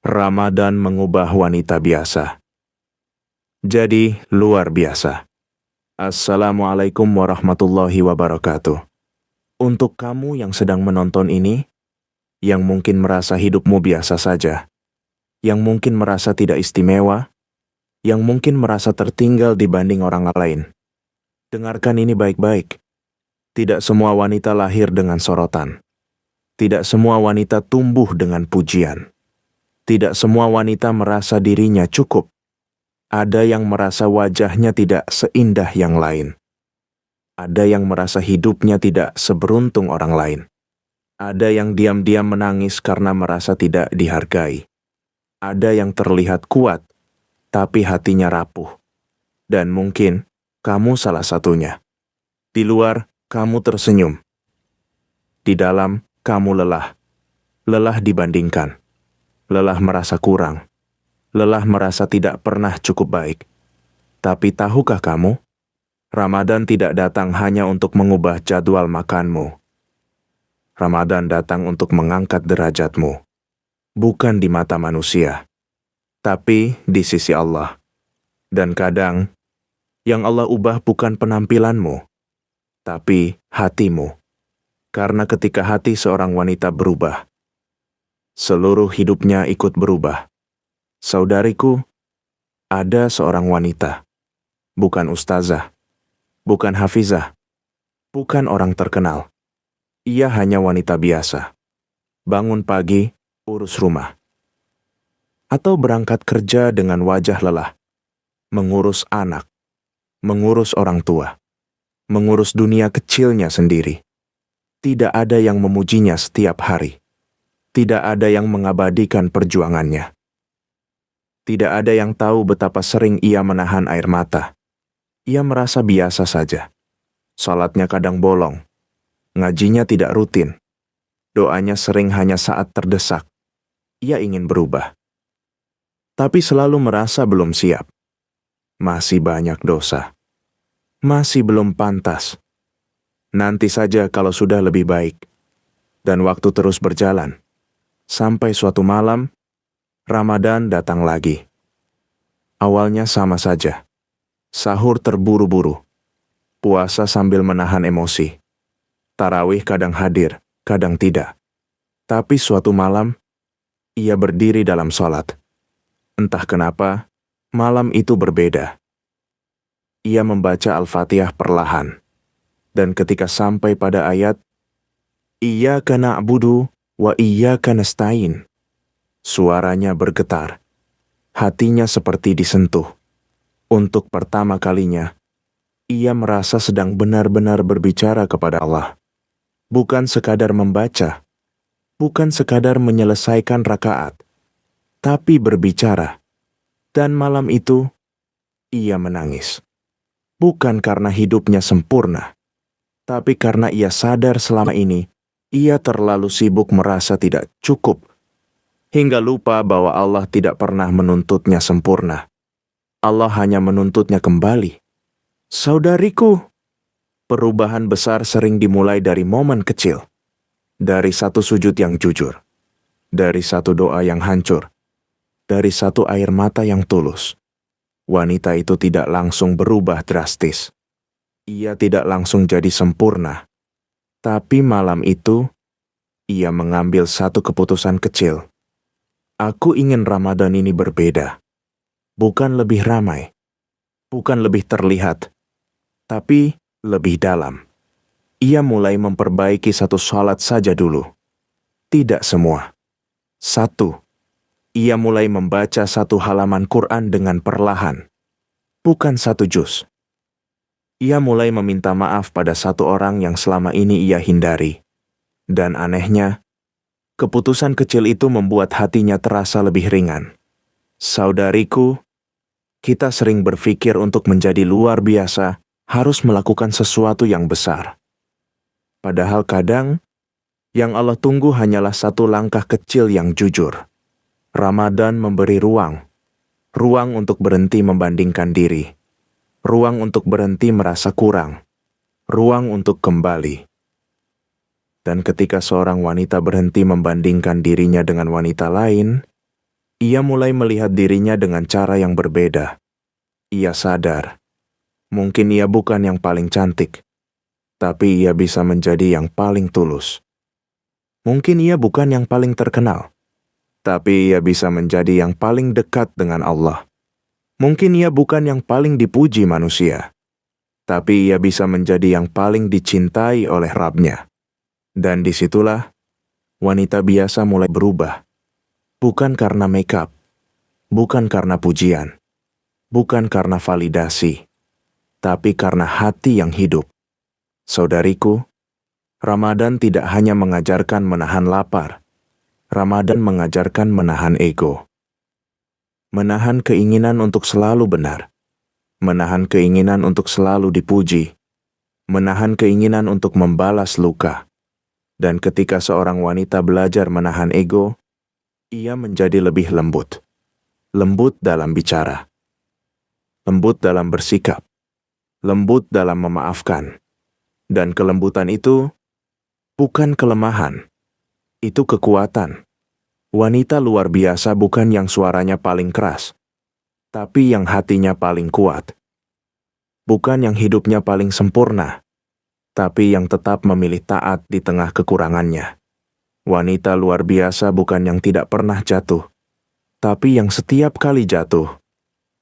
Ramadan mengubah wanita biasa jadi luar biasa. Assalamualaikum warahmatullahi wabarakatuh. Untuk kamu yang sedang menonton ini, yang mungkin merasa hidupmu biasa saja, yang mungkin merasa tidak istimewa, yang mungkin merasa tertinggal dibanding orang lain, dengarkan ini baik-baik. Tidak semua wanita lahir dengan sorotan. Tidak semua wanita tumbuh dengan pujian. Tidak semua wanita merasa dirinya cukup. Ada yang merasa wajahnya tidak seindah yang lain. Ada yang merasa hidupnya tidak seberuntung orang lain. Ada yang diam-diam menangis karena merasa tidak dihargai. Ada yang terlihat kuat, tapi hatinya rapuh. Dan mungkin kamu salah satunya. Di luar, kamu tersenyum. Di dalam, kamu lelah. Lelah dibandingkan. Lelah merasa kurang. Lelah merasa tidak pernah cukup baik. Tapi tahukah kamu, Ramadan tidak datang hanya untuk mengubah jadwal makanmu. Ramadan datang untuk mengangkat derajatmu. Bukan di mata manusia, tapi di sisi Allah. Dan kadang, yang Allah ubah bukan penampilanmu, tapi hatimu. Karena ketika hati seorang wanita berubah, seluruh hidupnya ikut berubah. Saudariku, ada seorang wanita, bukan ustazah, bukan hafizah, bukan orang terkenal. Ia hanya wanita biasa. Bangun pagi, urus rumah. Atau berangkat kerja dengan wajah lelah. Mengurus anak, mengurus orang tua, mengurus dunia kecilnya sendiri. Tidak ada yang memujinya setiap hari. Tidak ada yang mengabadikan perjuangannya. Tidak ada yang tahu betapa sering ia menahan air mata. Ia merasa biasa saja. Salatnya kadang bolong. Ngajinya tidak rutin. Doanya sering hanya saat terdesak. Ia ingin berubah. Tapi selalu merasa belum siap. Masih banyak dosa. Masih belum pantas. Nanti saja kalau sudah lebih baik. Dan waktu terus berjalan. Sampai suatu malam, Ramadan datang lagi. Awalnya sama saja. Sahur terburu-buru. Puasa sambil menahan emosi. Tarawih kadang hadir, kadang tidak. Tapi suatu malam, ia berdiri dalam sholat. Entah kenapa, malam itu berbeda. Ia membaca Al-Fatihah perlahan. Dan ketika sampai pada ayat, Iyyaka na'budu wa iyyaka nasta'in, suaranya bergetar. Hatinya seperti disentuh. Untuk pertama kalinya, ia merasa sedang benar-benar berbicara kepada Allah. Bukan sekadar membaca, bukan sekadar menyelesaikan rakaat, tapi berbicara. Dan malam itu, ia menangis. Bukan karena hidupnya sempurna, tapi karena ia sadar selama ini, ia terlalu sibuk merasa tidak cukup, hingga lupa bahwa Allah tidak pernah menuntutnya sempurna. Allah hanya menuntutnya kembali. Saudariku, perubahan besar sering dimulai dari momen kecil. Dari satu sujud yang jujur. Dari satu doa yang hancur. Dari satu air mata yang tulus. Wanita itu tidak langsung berubah drastis. Ia tidak langsung jadi sempurna. Tapi malam itu, ia mengambil satu keputusan kecil. Aku ingin Ramadan ini berbeda. Bukan lebih ramai. Bukan lebih terlihat. Tapi lebih dalam. Ia mulai memperbaiki satu salat saja dulu. Tidak semua. Satu. Ia mulai membaca satu halaman Quran dengan perlahan. Bukan satu juz. Ia mulai meminta maaf pada satu orang yang selama ini ia hindari. Dan anehnya, keputusan kecil itu membuat hatinya terasa lebih ringan. Saudariku, kita sering berpikir untuk menjadi luar biasa harus melakukan sesuatu yang besar. Padahal kadang, yang Allah tunggu hanyalah satu langkah kecil yang jujur. Ramadan memberi ruang. Ruang untuk berhenti membandingkan diri. Ruang untuk berhenti merasa kurang. Ruang untuk kembali. Dan ketika seorang wanita berhenti membandingkan dirinya dengan wanita lain, Ia mulai melihat dirinya dengan cara yang berbeda. Ia sadar, mungkin ia bukan yang paling cantik, tapi ia bisa menjadi yang paling tulus. Mungkin ia bukan yang paling terkenal, tapi ia bisa menjadi yang paling dekat dengan Allah. Mungkin ia bukan yang paling dipuji manusia, tapi ia bisa menjadi yang paling dicintai oleh Rabb-Nya. Dan disitulah wanita biasa mulai berubah. Bukan karena make-up, bukan karena pujian, bukan karena validasi, tapi karena hati yang hidup. Saudariku, Ramadan tidak hanya mengajarkan menahan lapar. Ramadan mengajarkan menahan ego. Menahan keinginan untuk selalu benar. Menahan keinginan untuk selalu dipuji. Menahan keinginan untuk membalas luka. Dan ketika seorang wanita belajar menahan ego, ia menjadi lebih lembut. Lembut dalam bicara. Lembut dalam bersikap. Lembut dalam memaafkan. Dan kelembutan itu bukan kelemahan. Itu kekuatan. Wanita luar biasa bukan yang suaranya paling keras, tapi yang hatinya paling kuat. Bukan yang hidupnya paling sempurna, tapi yang tetap memilih taat di tengah kekurangannya. Wanita luar biasa bukan yang tidak pernah jatuh, tapi yang setiap kali jatuh,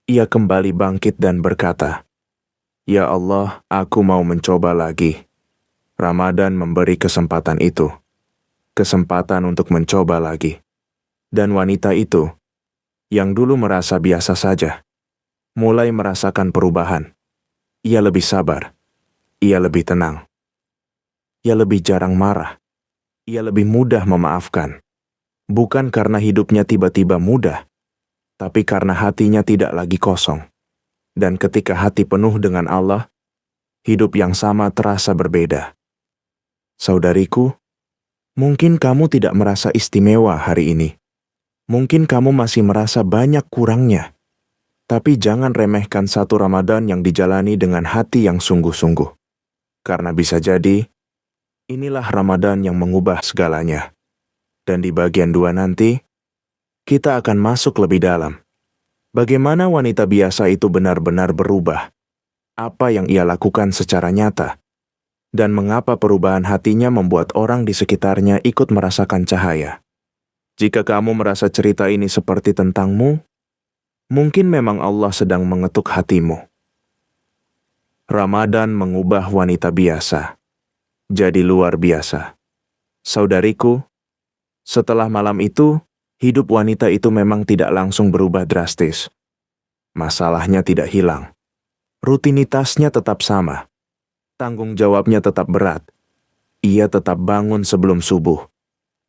ia kembali bangkit dan berkata, "Ya Allah, aku mau mencoba lagi." Ramadan memberi kesempatan itu. Kesempatan untuk mencoba lagi. Dan wanita itu, yang dulu merasa biasa saja, mulai merasakan perubahan. Ia lebih sabar. Ia lebih tenang. Ia lebih jarang marah. Ia lebih mudah memaafkan. Bukan karena hidupnya tiba-tiba mudah, tapi karena hatinya tidak lagi kosong. Dan ketika hati penuh dengan Allah, hidup yang sama terasa berbeda. Saudariku, mungkin kamu tidak merasa istimewa hari ini. Mungkin kamu masih merasa banyak kurangnya. Tapi jangan remehkan satu Ramadan yang dijalani dengan hati yang sungguh-sungguh. Karena bisa jadi, inilah Ramadan yang mengubah segalanya. Dan di bagian 2 nanti, kita akan masuk lebih dalam. Bagaimana wanita biasa itu benar-benar berubah? Apa yang ia lakukan secara nyata? Dan mengapa perubahan hatinya membuat orang di sekitarnya ikut merasakan cahaya? Jika kamu merasa cerita ini seperti tentangmu, mungkin memang Allah sedang mengetuk hatimu. Ramadan mengubah wanita biasa jadi luar biasa. Saudariku, setelah malam itu, hidup wanita itu memang tidak langsung berubah drastis. Masalahnya tidak hilang. Rutinitasnya tetap sama. Tanggung jawabnya tetap berat. Ia tetap bangun sebelum subuh.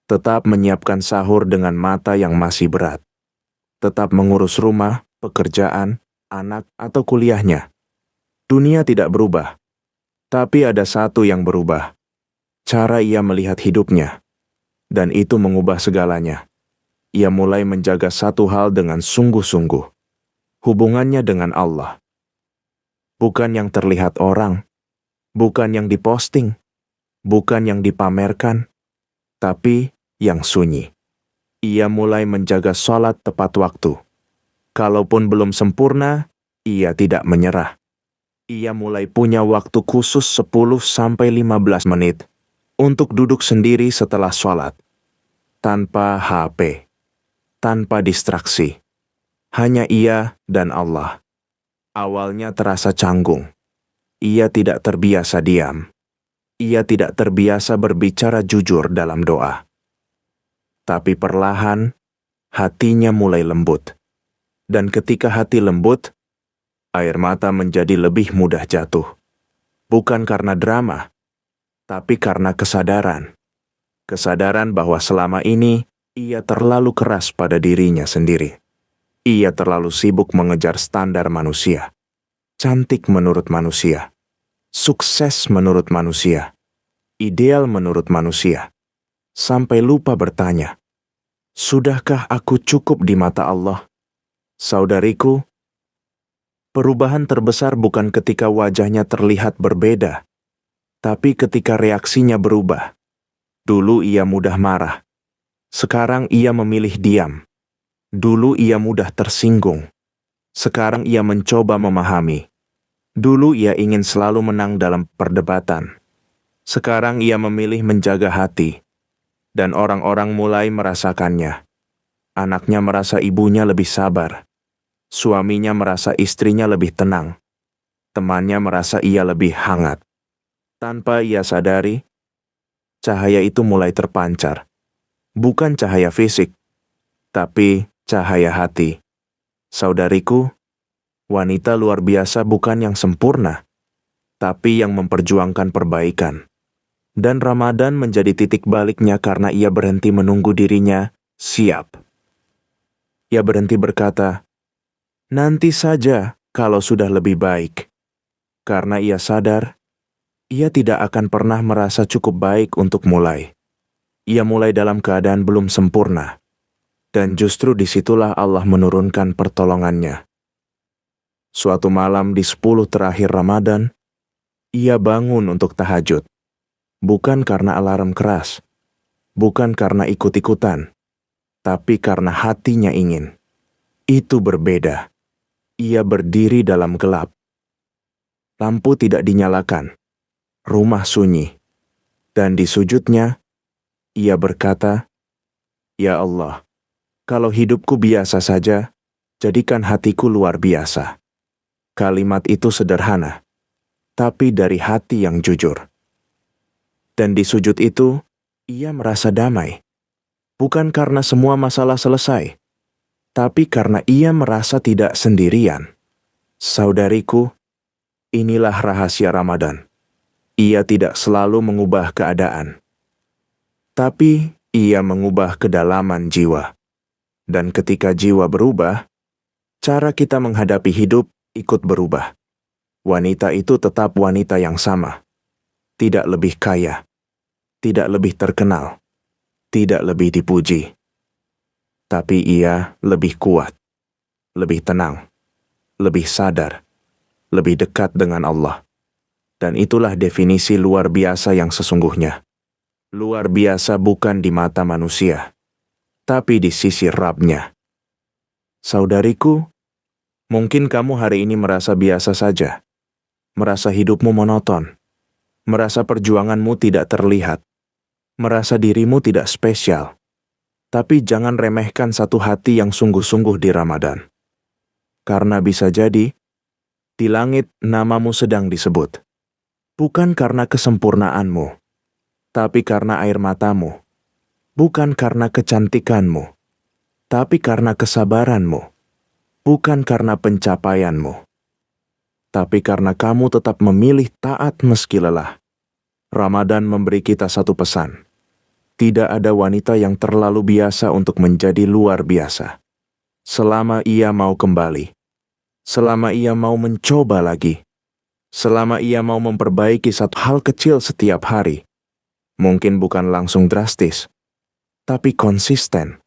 Tetap menyiapkan sahur dengan mata yang masih berat. Tetap mengurus rumah, pekerjaan, anak, atau kuliahnya. Dunia tidak berubah. Tapi ada satu yang berubah. Cara ia melihat hidupnya. Dan itu mengubah segalanya. Ia mulai menjaga satu hal dengan sungguh-sungguh. Hubungannya dengan Allah. Bukan yang terlihat orang. Bukan yang diposting. Bukan yang dipamerkan. Tapi yang sunyi. Ia mulai menjaga sholat tepat waktu. Kalaupun belum sempurna, ia tidak menyerah. Ia mulai punya waktu khusus 10-15 menit untuk duduk sendiri setelah sholat. Tanpa HP. Tanpa distraksi. Hanya ia dan Allah. Awalnya terasa canggung. Ia tidak terbiasa diam. Ia tidak terbiasa berbicara jujur dalam doa. Tapi perlahan, hatinya mulai lembut. Dan ketika hati lembut, air mata menjadi lebih mudah jatuh. Bukan karena drama, tapi karena kesadaran. Kesadaran bahwa selama ini, ia terlalu keras pada dirinya sendiri. Ia terlalu sibuk mengejar standar manusia. Cantik menurut manusia. Sukses menurut manusia. Ideal menurut manusia. Sampai lupa bertanya, sudahkah aku cukup di mata Allah? Saudariku, perubahan terbesar bukan ketika wajahnya terlihat berbeda, tapi ketika reaksinya berubah. Dulu ia mudah marah. Sekarang ia memilih diam. Dulu ia mudah tersinggung. Sekarang ia mencoba memahami. Dulu ia ingin selalu menang dalam perdebatan. Sekarang ia memilih menjaga hati. Dan orang-orang mulai merasakannya. Anaknya merasa ibunya lebih sabar. Suaminya merasa istrinya lebih tenang. Temannya merasa ia lebih hangat. Tanpa ia sadari, cahaya itu mulai terpancar. Bukan cahaya fisik, tapi cahaya hati. Saudariku, wanita luar biasa bukan yang sempurna, tapi yang memperjuangkan perbaikan. Dan Ramadan menjadi titik baliknya karena ia berhenti menunggu dirinya siap. Ia berhenti berkata, "Nanti saja kalau sudah lebih baik." Karena ia sadar, ia tidak akan pernah merasa cukup baik untuk mulai. Ia mulai dalam keadaan belum sempurna. Dan justru disitulah Allah menurunkan pertolongannya. Suatu malam di 10 terakhir Ramadan, ia bangun untuk tahajud. Bukan karena alarm keras, bukan karena ikut-ikutan, tapi karena hatinya ingin. Itu berbeda. Ia berdiri dalam gelap. Lampu tidak dinyalakan. Rumah sunyi. Dan di sujudnya, ia berkata, "Ya Allah, kalau hidupku biasa saja, jadikan hatiku luar biasa." Kalimat itu sederhana, tapi dari hati yang jujur. Dan di sujud itu, ia merasa damai. Bukan karena semua masalah selesai, tapi karena ia merasa tidak sendirian. Saudariku, inilah rahasia Ramadan. Ia tidak selalu mengubah keadaan, tapi ia mengubah kedalaman jiwa. Dan ketika jiwa berubah, cara kita menghadapi hidup ikut berubah. Wanita itu tetap wanita yang sama. Tidak lebih kaya, tidak lebih terkenal, tidak lebih dipuji. Tapi ia lebih kuat, lebih tenang, lebih sadar, lebih dekat dengan Allah. Dan itulah definisi luar biasa yang sesungguhnya. Luar biasa bukan di mata manusia, tapi di sisi Rabb-Nya. Saudariku, mungkin kamu hari ini merasa biasa saja, merasa hidupmu monoton, merasa perjuanganmu tidak terlihat, merasa dirimu tidak spesial. Tapi jangan remehkan satu hati yang sungguh-sungguh di Ramadan. Karena bisa jadi, di langit namamu sedang disebut. Bukan karena kesempurnaanmu, tapi karena air matamu. Bukan karena kecantikanmu, tapi karena kesabaranmu. Bukan karena pencapaianmu, tapi karena kamu tetap memilih taat meski lelah. Ramadan memberi kita satu pesan. Tidak ada wanita yang terlalu biasa untuk menjadi luar biasa. Selama ia mau kembali, selama ia mau mencoba lagi, selama ia mau memperbaiki satu hal kecil setiap hari, mungkin bukan langsung drastis, tapi konsisten.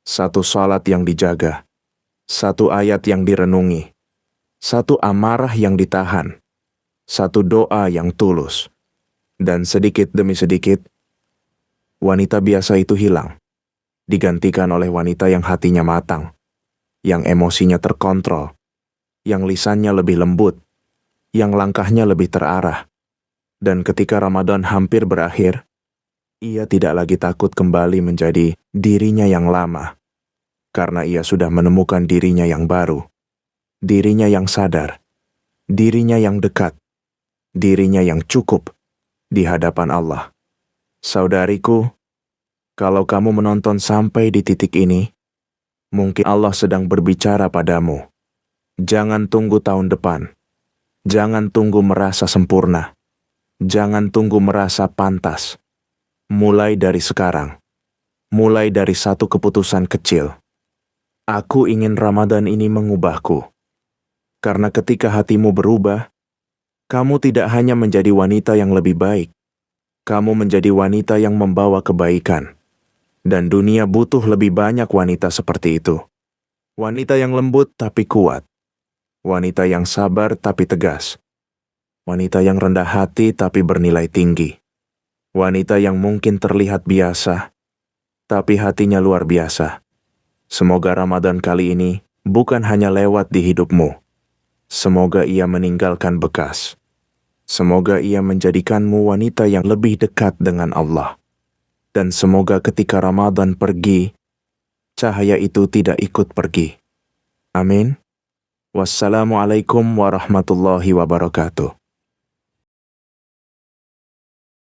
Satu salat yang dijaga, satu ayat yang direnungi, satu amarah yang ditahan, satu doa yang tulus. Dan sedikit demi sedikit, wanita biasa itu hilang, digantikan oleh wanita yang hatinya matang, yang emosinya terkontrol, yang lisannya lebih lembut, yang langkahnya lebih terarah. Dan ketika Ramadan hampir berakhir, ia tidak lagi takut kembali menjadi dirinya yang lama, karena ia sudah menemukan dirinya yang baru, dirinya yang sadar, dirinya yang dekat, dirinya yang cukup di hadapan Allah. Saudariku, kalau kamu menonton sampai di titik ini, mungkin Allah sedang berbicara padamu. Jangan tunggu tahun depan. Jangan tunggu merasa sempurna. Jangan tunggu merasa pantas. Mulai dari sekarang. Mulai dari satu keputusan kecil. Aku ingin Ramadan ini mengubahku. Karena ketika hatimu berubah, kamu tidak hanya menjadi wanita yang lebih baik. Kamu menjadi wanita yang membawa kebaikan. Dan dunia butuh lebih banyak wanita seperti itu. Wanita yang lembut tapi kuat. Wanita yang sabar tapi tegas. Wanita yang rendah hati tapi bernilai tinggi. Wanita yang mungkin terlihat biasa, tapi hatinya luar biasa. Semoga Ramadan kali ini bukan hanya lewat di hidupmu. Semoga ia meninggalkan bekas. Semoga ia menjadikanmu wanita yang lebih dekat dengan Allah. Dan semoga ketika Ramadan pergi, cahaya itu tidak ikut pergi. Amin. Wassalamualaikum warahmatullahi wabarakatuh.